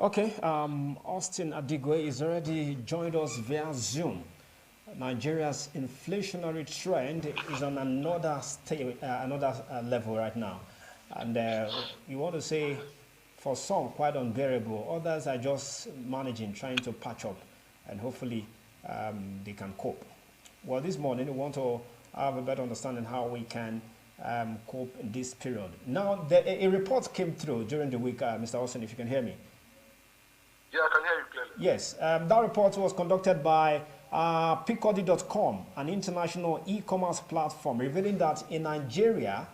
Okay, Austin Adigwe is already joined us via Zoom. Nigeria's inflationary trend is on another level right now, and you want to say, for some, quite unbearable. Others are just managing, trying to patch up, and hopefully they can cope. Well, this morning we want to have a better understanding how we can cope in this period. Now, a report came through during the week, Mr. Austin, if you can hear me. Yeah, I can hear you clearly. Yes, that report was conducted by Picody.com, an international e-commerce platform, revealing that in Nigeria,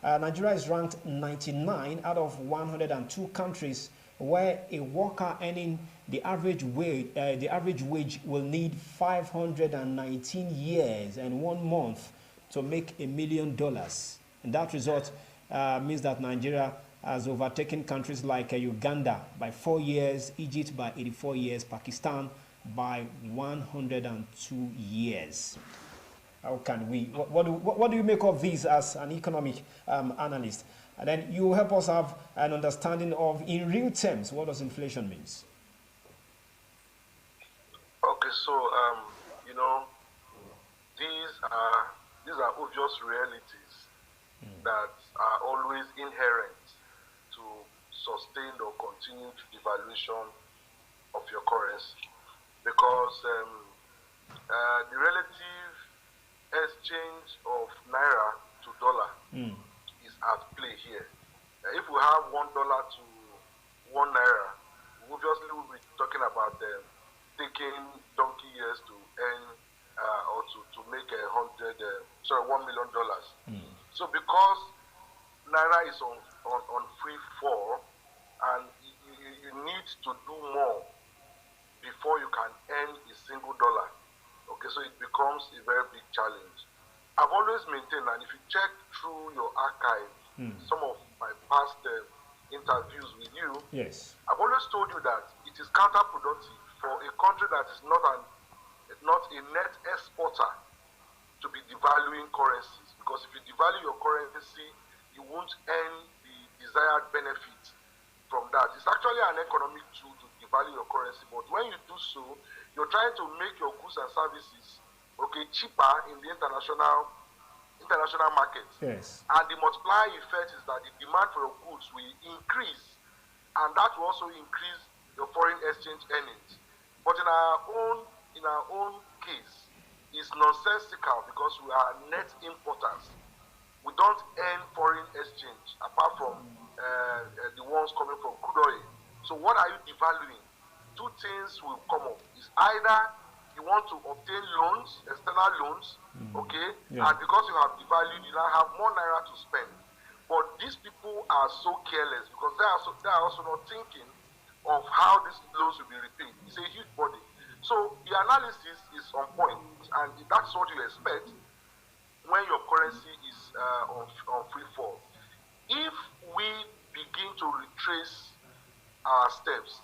Nigeria is ranked 99 out of 102 countries where a worker earning the average wage will need 519 years and 1 month to make $1 million. And that result means that Nigeria has overtaken countries like Uganda by 4 years, Egypt by 84 years, Pakistan by 102 years. How can we, what do you make of this as an economic analyst? And then you help us have an understanding of, in real terms, what does inflation means? Okay, so, these are obvious realities that are always inherent to sustained or continued devaluation of your currency, because the relative exchange of naira to dollar is at play here. If we have $1 to 1 naira, we obviously will be talking about taking donkey years to earn or to make $1 million. So because naira is on free fall, and you need to do more before you can earn a single dollar. Okay, so it becomes a very big challenge. I've always maintained, and if you check through your archive, some of my past interviews with you, yes, I've always told you that it is counterproductive for a country that is not a net exporter to be devaluing currencies, because if you devalue your currency, you won't earn the desired benefit from that. It's actually an economic tool to devalue your currency, but when you do so, you're trying to make your goods and services cheaper in the international market. yes, And the multiplier effect is that the demand for your goods will increase, and that will also increase your foreign exchange earnings. But in our own case, it's nonsensical because we are net importers. We don't earn foreign exchange apart from the ones coming from crude oil. So what are you devaluing? Two things will come up. It's either you want to obtain loans, external loans, and because you have devalued, you now have more naira to spend. But these people are so careless because they are also not thinking of how these loans will be repaid. It's a huge body. So the analysis is on point, and that's what you expect when your currency is on free fall. If we begin to retrace our steps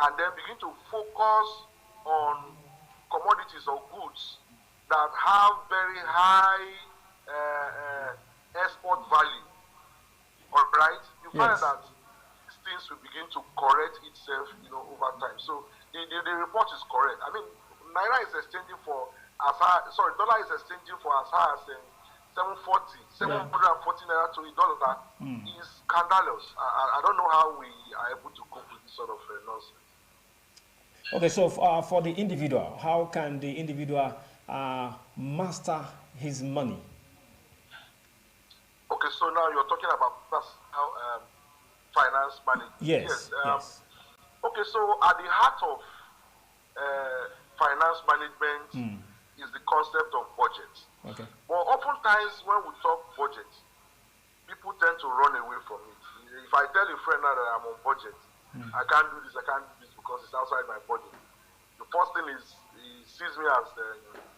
and then begin to focus on commodities or goods that have very high export value, all right, you find that these things will begin to correct itself, over time. So the report is correct. I mean, naira is exchanging for dollar is exchanging for as high as 740 naira to a dollar is scandalous. I don't know how we are able to cope with this sort of nonsense. Okay, so for the individual, how can the individual master his money? Okay, so now you're talking about personal finance management. Yes. Okay, so at the heart of finance management is the concept of budget. Okay. But oftentimes when we talk budget, people tend to run away from it. If I tell a friend now that I'm on budget, I can't do this because it's outside my budget. The first thing is he sees me as,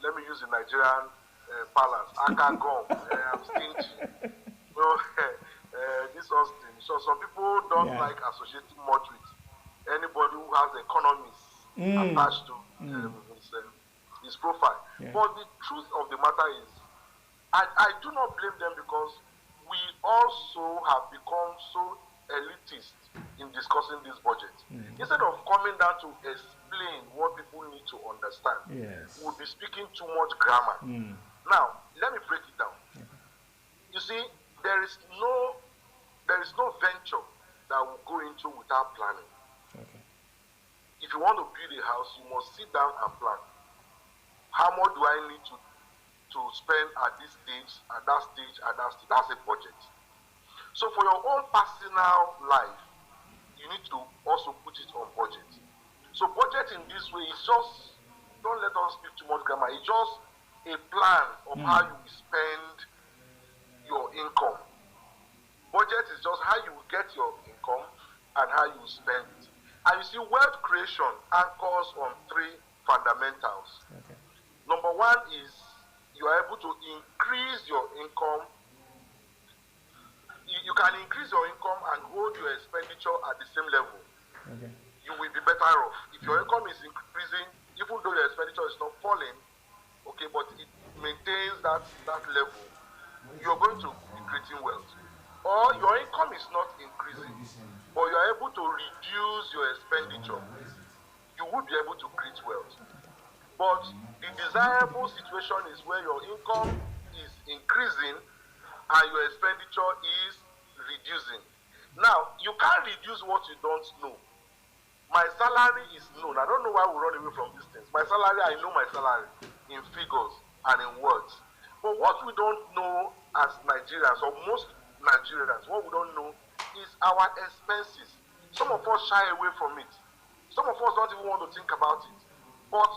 let me use the Nigerian parlance, I can't go, I'm stingy. This Austin. So some people don't like associating much with anybody who has economics attached to his profile. Yeah. But the truth of the matter is, I do not blame them, because we also have become so elitist in discussing this budget. Instead of coming down to explain what people need to understand, we'll be speaking too much grammar. Now, let me break it down. You see, there is no venture that will go into without planning. If you want to build a house, you must sit down and plan. How much do I need to spend at this stage, at that stage, at that stage? That's a budget. So for your own personal life, you need to also put it on budget. So budget in this way is just, don't let us speak too much grammar, it's just a plan of how you will spend your income. Budget is just how you will get your income and how you will spend it. And you see, wealth creation anchors on three fundamentals. Number one is you are able to increase your income. You can increase your income and hold your expenditure at the same level. You will be better off. If your income is increasing, even though your expenditure is not falling, okay, but it maintains that level, you're going to be creating wealth. Or your income is not increasing, but you're able to reduce your expenditure, you will be able to create wealth. But the desirable situation is where your income is increasing and your expenditure is reducing. Now, you can't reduce what you don't know. My salary is known. I don't know why we run away from these things. My salary, I know my salary in figures and in words. But what we don't know as Nigerians, or most Nigerians, what we don't know is our expenses. Some of us shy away from it. Some of us don't even want to think about it. But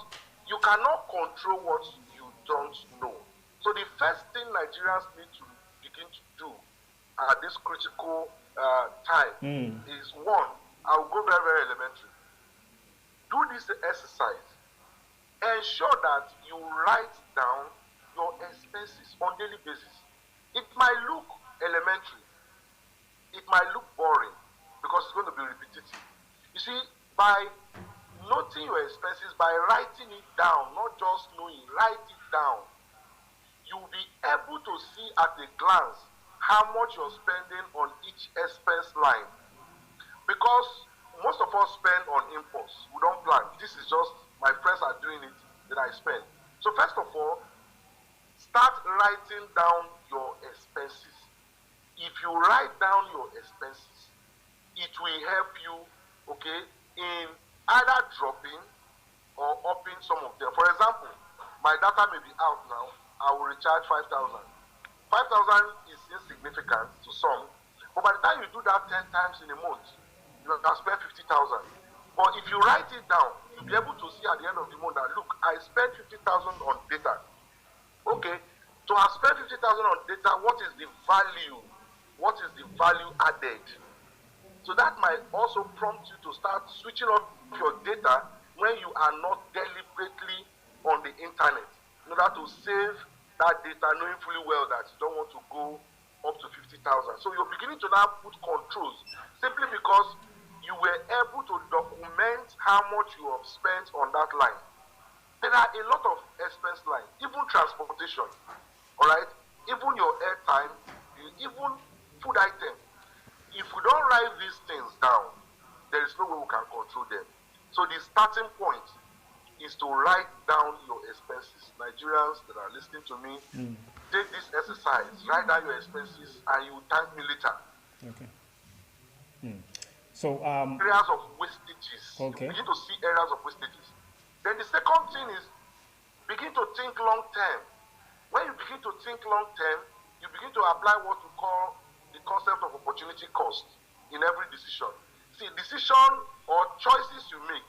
you cannot control what you don't know. So the first thing Nigerians need to begin to do at this critical time is, one, I'll go very, very elementary. Do this exercise. Ensure that you write down your expenses on daily basis. It might look elementary. It might look boring because it's going to be repetitive. You see, by noting your expenses, by writing it down, not just knowing, write it down, you'll be able to see at a glance how much you're spending on each expense line. Because most of us spend on impulse. We don't plan. This is just, my friends are doing it, then I spend. So first of all, start writing down your expenses. If you write down your expenses, it will help you, okay, in either dropping or upping some of them. For example, my data may be out now, I will recharge 5,000. 5,000 is insignificant to some, but by the time you do that 10 times in a month, you can spend 50,000. But if you write it down, you'll be able to see at the end of the month that, look, I spent 50,000 on data. Okay, to have spent 50,000 on data, what is the value? What is the value added? So that might also prompt you to start switching off your data when you are not deliberately on the internet, in order to save that data, knowing fully well that you don't want to go up to 50,000. So you're beginning to now put controls, simply because you were able to document how much you have spent on that line. There are a lot of expense lines, even transportation, all right? Even your airtime, even food items. If we don't write these things down, there is no way we can control them. So the starting point is to write down your expenses. Nigerians that are listening to me, take this exercise, write down your expenses, and you will thank me later. Okay. So areas of wastages. Okay. You begin to see areas of wastages. Then the second thing is begin to think long term. When you begin to think long term, you begin to apply what we call the concept of opportunity cost in every decision. See, decision or choices you make,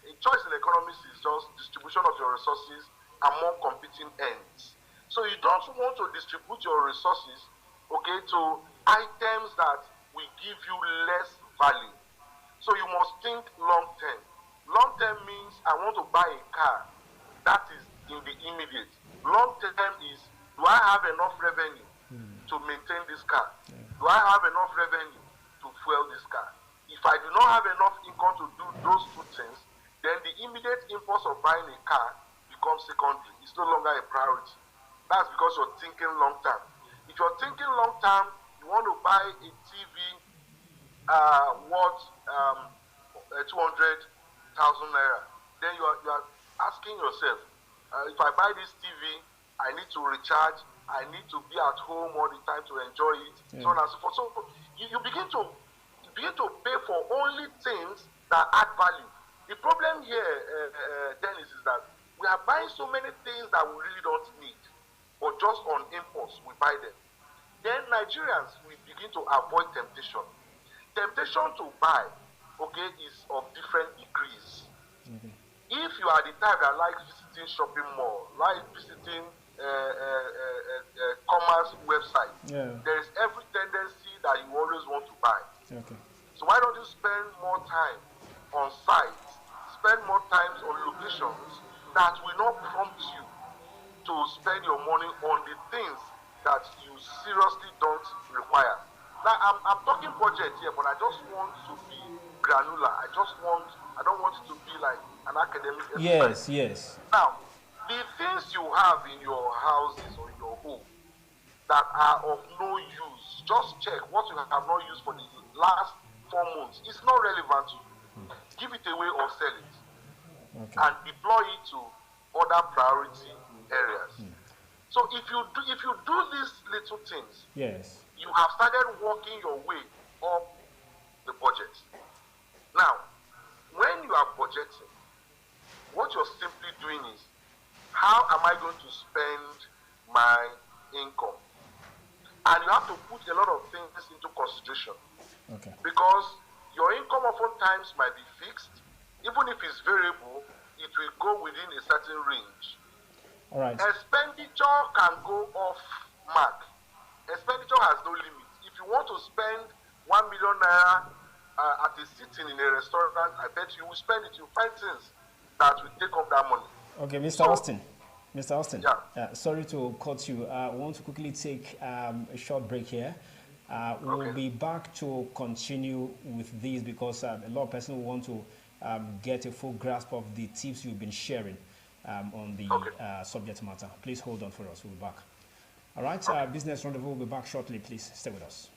a choice in economics is just distribution of your resources among competing ends. So you don't want to distribute your resources, okay, to items that will give you less value. So you must think long term. Long term means I want to buy a car. That is in the immediate. Long term is, do I have enough revenue to maintain this car? Do I have enough revenue to fuel this car? If I do not have enough income to do those two things, then the immediate impulse of buying a car becomes secondary. It's no longer a priority. That's because you're thinking long term. If you're thinking long term, you want to buy a TV worth 200,000 naira. Then you are asking yourself, if I buy this TV, I need to recharge, I need to be at home all the time to enjoy it, so on and so forth. So you begin to pay for only things that add value. The problem here, Dennis, is that we are buying so many things that we really don't need, but just on impulse we buy them. Then Nigerians will begin to avoid temptation. Temptation to buy, okay, is of different degrees. If you are the type that likes visiting shopping mall, like visiting commerce website, there is every tendency that you always want to buy. Okay. So why don't you spend more time on sites, spend more time on locations that will not prompt you to spend your money on the things that you seriously don't require. Now I'm talking budget here, but I just want to be granular. I don't want it to be like an academic exercise. Yes. Now, the things you have in your houses or in your home that are of no use, just check what you have not used for the last 4 months. It's not relevant to you. Give it away or sell it. Okay. And deploy it to other priority areas. So if you do these little things, Yes. you have started working your way up the budget. Now, when you are budgeting, what you're simply doing is, how am I going to spend my income? And you have to put a lot of things into consideration. Okay. Because your income oftentimes might be fixed. Even if it's variable, it will go within a certain range. All right. Expenditure can go off mark. Expenditure has no limit. If you want to spend 1 million naira at a sitting in a restaurant, I bet you will spend it. You find things that will take up that money. Okay, Mr. Austin. Yeah. Sorry to cut you. I want to quickly take a short break here. We'll be back to continue with these because a lot of persons want to get a full grasp of the tips you've been sharing on the subject matter. Please hold on for us. We'll be back. All right, Business Rendezvous will be back shortly. Please stay with us.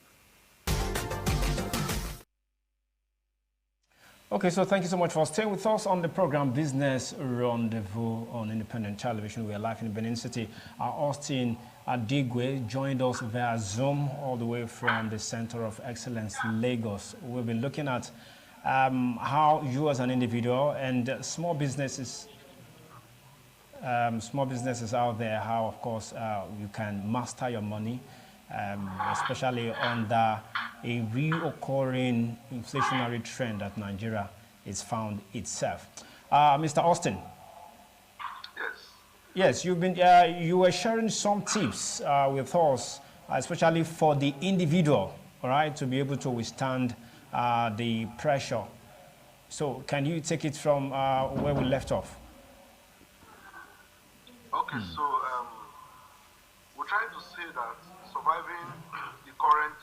Okay, so thank you so much for staying with us on the program Business Rendezvous on Independent Television. We are live in Benin City. Austin Adigwe joined us via Zoom all the way from the Center of Excellence, Lagos. We've been looking at how you as an individual and small businesses out there, how, of course, you can master your money, especially under a reoccurring inflationary trend that Nigeria is found itself. Mr. Austin. Yes, you've been. You were sharing some tips with us, especially for the individual, all right, to be able to withstand the pressure. So, can you take it from where we left off? Okay, so we're trying to say that surviving the current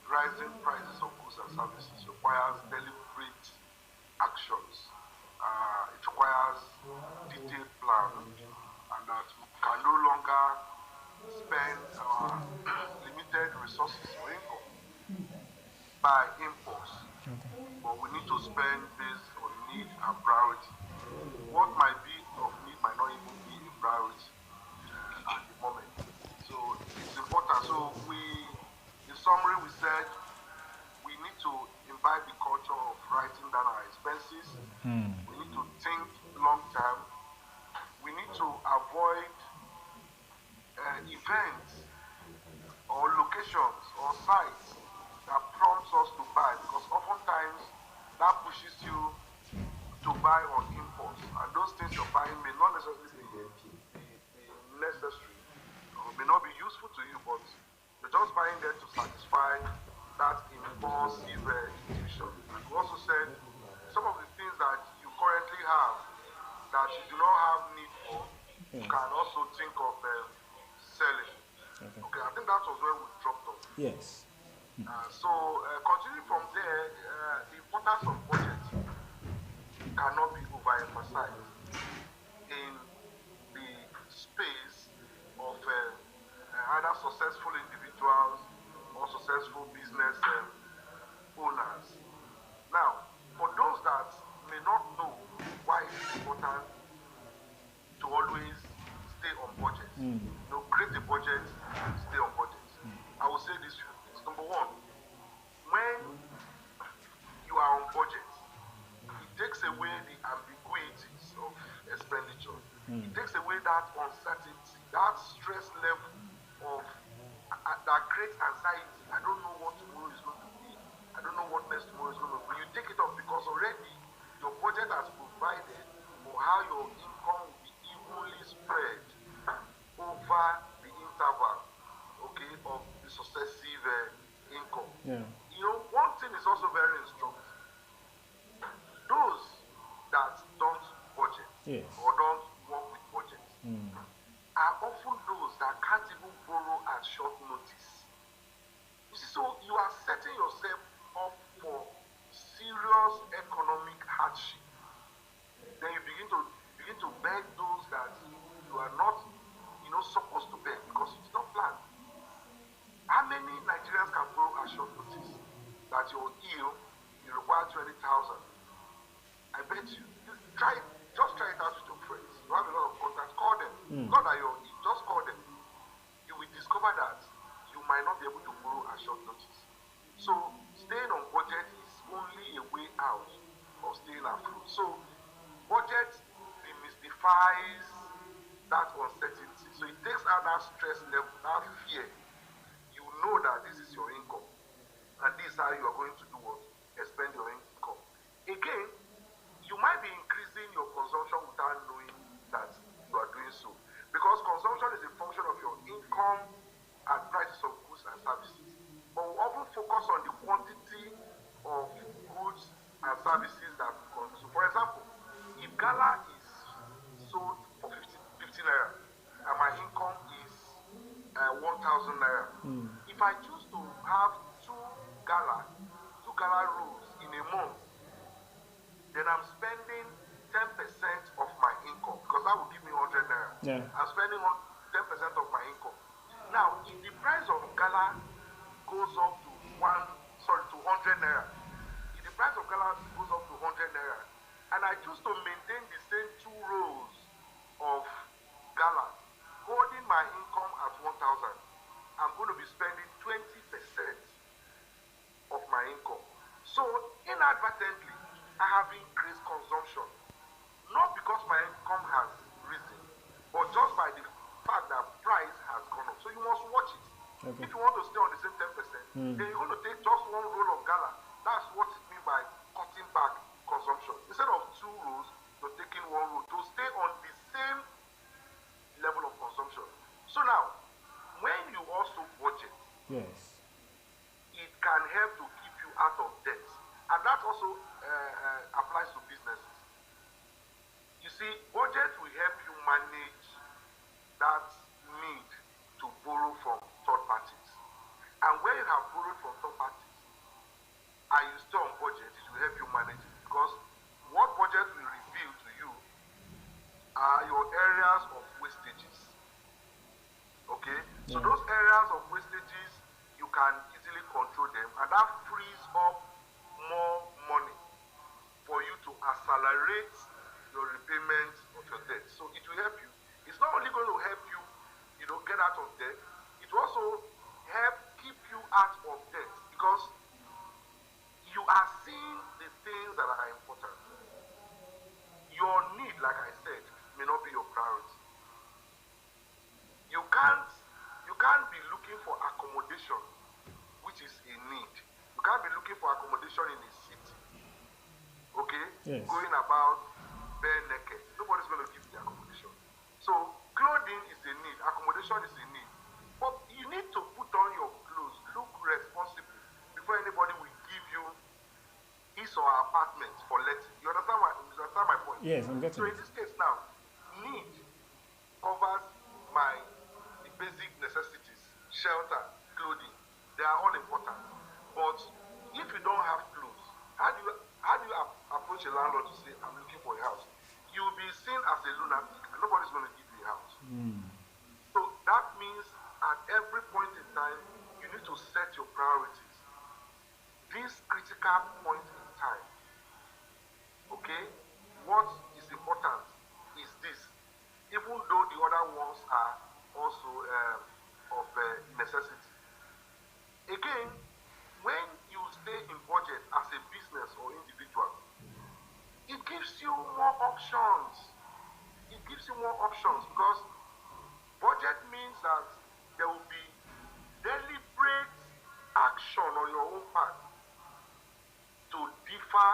rising prices of goods and services requires deliberate actions. It requires detailed plan, and that we can no longer spend our limited resources for income by impulse, but we need to spend based on need and priority. What might be of need might not even be a priority at the moment. So it's important. So in summary, we said we need to imbibe the culture of writing down our expenses. We need to think long term. We need to avoid events or locations or sites that prompts us to buy, because oftentimes that pushes you to buy on impulse, and those things you're buying may not necessarily be necessary or may not be useful to you, but you're just buying them to satisfy that impulsive intuition. And we also said some of the things that you currently have that you do not have need for, you can also think of selling. Okay, I think that was where we dropped off. Yes. So continuing from there, the importance of budget cannot be overemphasized in the space of either successful individuals or successful business Create a budget, stay on budget. I will say these few things. Number one, when you are on budget, it takes away the ambiguities of expenditure. It takes away that uncertainty, that stress level of that creates anxiety. I don't know what tomorrow is going to be. I don't know what next tomorrow is going to be. You take it off because already your budget has provided for how your income will be evenly spread over the interval, okay, of the successive income. Yeah. One thing is also very instructive. Those that don't budget or don't work with budget are often those that can't even borrow at short notice. You see, so you are setting yourself up for serious economic hardship. Then you begin to beg those that you are not, supposed to beg because it's not planned. How many Nigerians can borrow at short notice? That you're ill, you require 20,000. I bet you. Just try it out with your friends. You have a lot of contacts. Call them. Not that you're ill, just call them. You will discover that you might not be able to borrow at short notice. So staying on budget is only a way out of staying afloat. So budget demystifies that uncertainty. So it takes out that stress level, that fear. You know that this is your income. And this is how you are going to do what? Expend your income. Again, you might be increasing your consumption without knowing that you are doing so. Because consumption is a function of your income and prices of goods and services. But we often focus on the quantity of goods and services that we consume. So for example, if gala is sold for 50 naira and my income is 1,000 naira, if I choose to have two gala rolls in a month, then I'm spending 10% of my income because that will give me 100 naira. Yeah. I'm spending 10% of my income. Now, if the price of gala goes up to 100 naira, if the price of gala goes up to 100 naira, and I choose to maintain the same two rolls of gala, holding my income at 1,000, I'm going to be spending 20% of my income. So, inadvertently, I have increased consumption, not because my income has risen, but just by the fact that price has gone up. So you must watch it. Okay. If you want to stay on the same 10%, then you're going to take just one roll of gala. That's what it means by cutting back consumption. Instead of two rolls, you're taking one roll to stay on the same level of consumption. So now, when you also budget, yes, it can help to keep you out of debt. And that also applies to businesses. You see, budget will help you manage that need to borrow from third parties. And when you have borrowed from third parties and you stay on budget, it will help you manage it. Because what budget will reveal to you are your areas of wastages. Okay? Yeah. So those areas of wastages, you can easily control them, and that frees up more money for you to accelerate your repayment of your debt. So it will help you. It's not only going to help you, get out of debt, it will also help keep you out of debt because you are seeing the things that are important. Your need, like I said, may not be your priority. You can't be looking for accommodation, which is a need. You can't be looking for accommodation in a city, okay? Yes. Going about bare naked. Nobody's going to give you the accommodation. So clothing is a need, accommodation is a need. But you need to put on your clothes, look responsible before anybody will give you his or her apartment for letting. You understand my point? Yes, I'm getting it. So in this case now, need covers the basic necessities, shelter, clothing. They are all important. But if you don't have clothes, how do you approach a landlord to say, I'm looking for a house? You will be seen as a lunatic and nobody's going to give you a house. So that means at every point in time, you need to set your priorities. This critical point in time, okay, what is important is this. Even though the other ones are also necessity. Again, when you stay in budget as a business or individual, it gives you more options. It gives you more options because budget means that there will be deliberate action on your own part to defer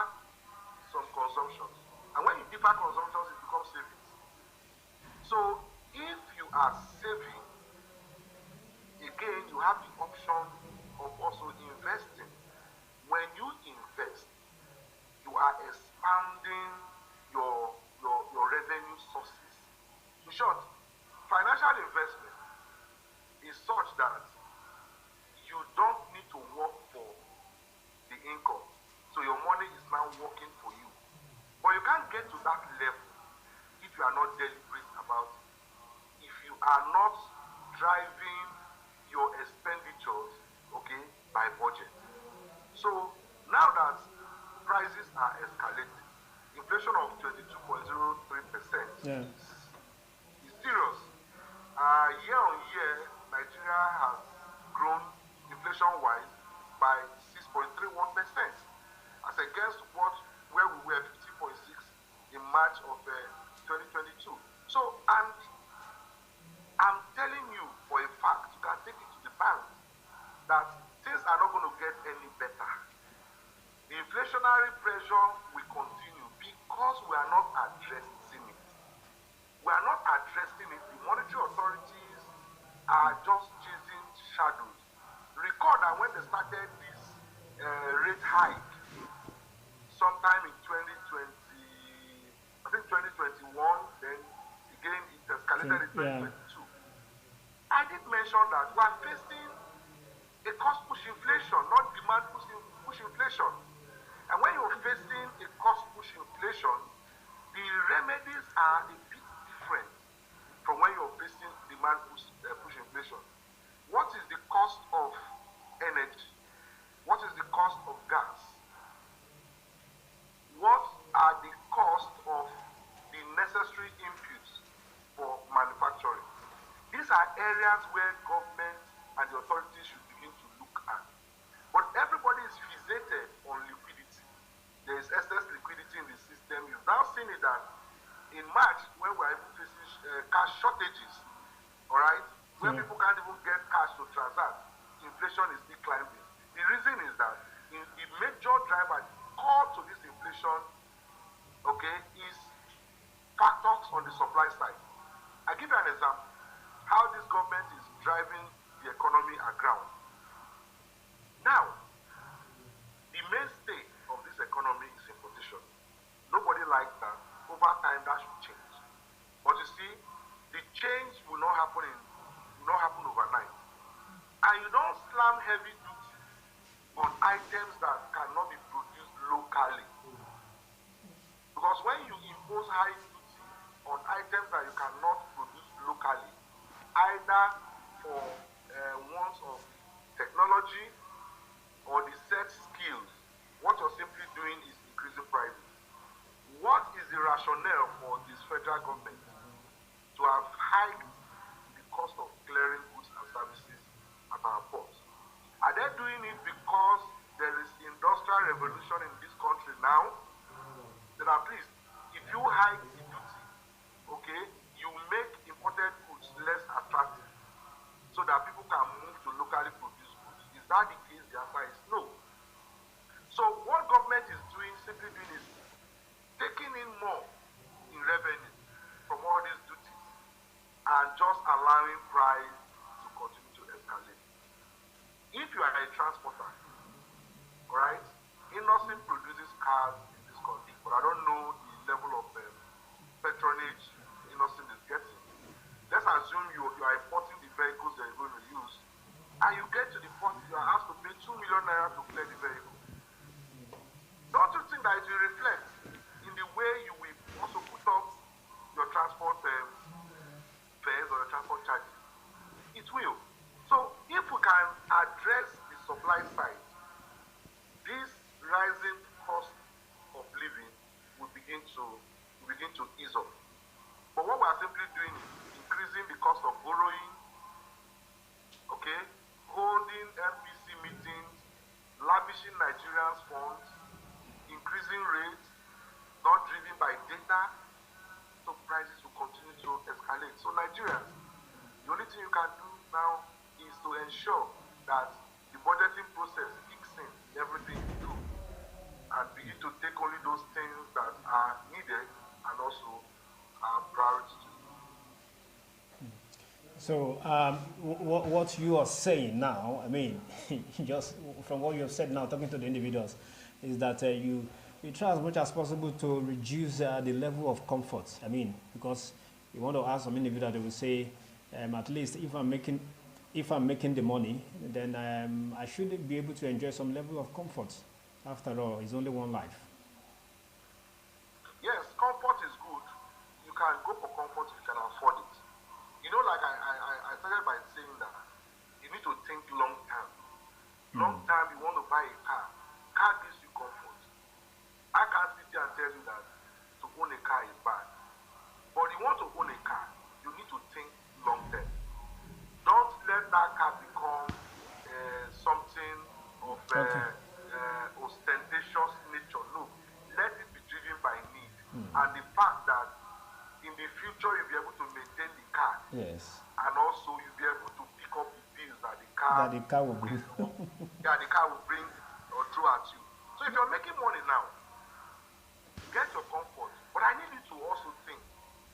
some consumptions. And when you defer consumptions, it becomes savings. So if you are saving, again, you have the option of also investing. When you invest, you are expanding your revenue sources. In short, financial investment is such that you don't need to work for the income. So your money is now working for you. But you can't get to that level if you are not deliberate about it. If you are not driving your expenditures, okay, by budget. So now that prices are escalating, inflation of 22.03% is serious. Year on year, Nigeria has grown inflation-wise by 6.31%, as against where we were 15.6 in March of 2022. So, and I'm telling you for a fact, you can take it to the bank, that things are not going to get any better. The inflationary pressure will continue because we are not addressing it. We are not addressing it. The monetary authorities are just chasing shadows. Recall that when they started this rate hike, sometime in 2020, I think 2021, then again it escalated in 2022. I did mention that we are facing a cost push inflation, not demand push inflation. And when you're facing a cost push inflation, the remedies are a bit different from when you're facing demand push inflation. What is the cost of energy? What is the cost of gas? What are the costs of the necessary inputs for manufacturing? These are areas where government and the authorities should begin to look at. But everybody is fixated on liquidity. There is excess liquidity in the system. You've now seen it that in March, when we are facing cash shortages, all right, where people can't even get cash to transact, inflation is still climbing. The reason is that the major driver called to this inflation, okay, is factors on the supply side. I give you an example how this government is driving the economy aground. Now, the mainstay of this economy is importation. Nobody likes that. Over time, that should change. But you see, the change will not happen overnight. And you don't slam heavy duty on items that cannot be produced locally. Because when you impose high duty on items that you cannot produce locally, either for wants of technology or the set skills, what you're simply doing is increasing prices. What is the rationale for this federal government to have hiked the cost of clearing goods and services at our ports? Are they doing it because there is industrial revolution in this country now? Then at least, if you hike the duty, okay, you make imported goods less attractive so that people can move to locally produced goods. Is that the case? The answer is no. So what government is doing, simply doing, is taking in more in revenue from all these duties and just allowing price to continue to escalate. If you are a transporter, all right, Innocent produces cars in this country, but I don't know the level of patronage Innocent is getting. Let's assume you are importing the vehicles that you're going to use, and you get to the point you are asked to pay 2 million naira to clear the vehicle. Don't you think that it will reflect in the way you will also put up your transport fares or your transport charges? It will. So if we can address the supply side, this rising cost of living will begin to ease up. But what we are simply doing is increasing the cost of borrowing, finance funds, increasing rates, not driven by data, so prices will continue to escalate. So Nigerians, the only thing you can do now is to ensure that the budgeting process kicks in everything you do and begin to take only those things that are needed and also are priority to you. So what you are saying now, I mean, just from what you have said now, talking to the individuals, is that you try as much as possible to reduce the level of comfort. I mean, because you want to ask some individual, they will say, at least if I'm making the money, then I should be able to enjoy some level of comfort. After all, it's only one life. Yes, comfort is good. You can go for comfort if you can afford it. You know, like I started by saying that you need to think long term. Long term, you want to buy a car. Car gives you comfort. I can't sit here and tell you that to own a car is bad. But you want to own a car, you need to think long term. Don't let that car become something of ostentatious nature. No, let it be driven by need. And the fact that in the future you'll be able to maintain the car. Yes. And also you'll be able to pick up the bills that the car will bring. the car will bring or throw at you. So if you're making money now, get your comfort. But I need you to also think,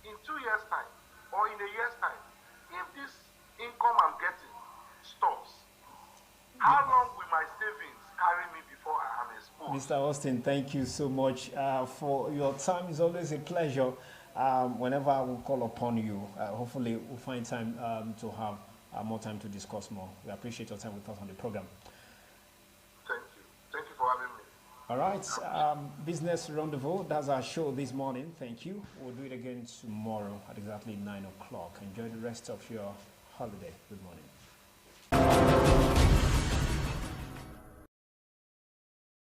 in 2 years' time or in a year's time, if this income I'm getting stops, how long will my savings carry me before I am exposed? Mr. Austin, thank you so much for your time. It's always a pleasure. Whenever I will call upon you, hopefully we'll find time to have more time to discuss more. We appreciate your time with us on the program. Thank you. Thank you for having me. All right, Business Rendezvous, that's our show this morning. Thank you. We'll do it again tomorrow at exactly 9 o'clock. Enjoy the rest of your holiday. Good morning.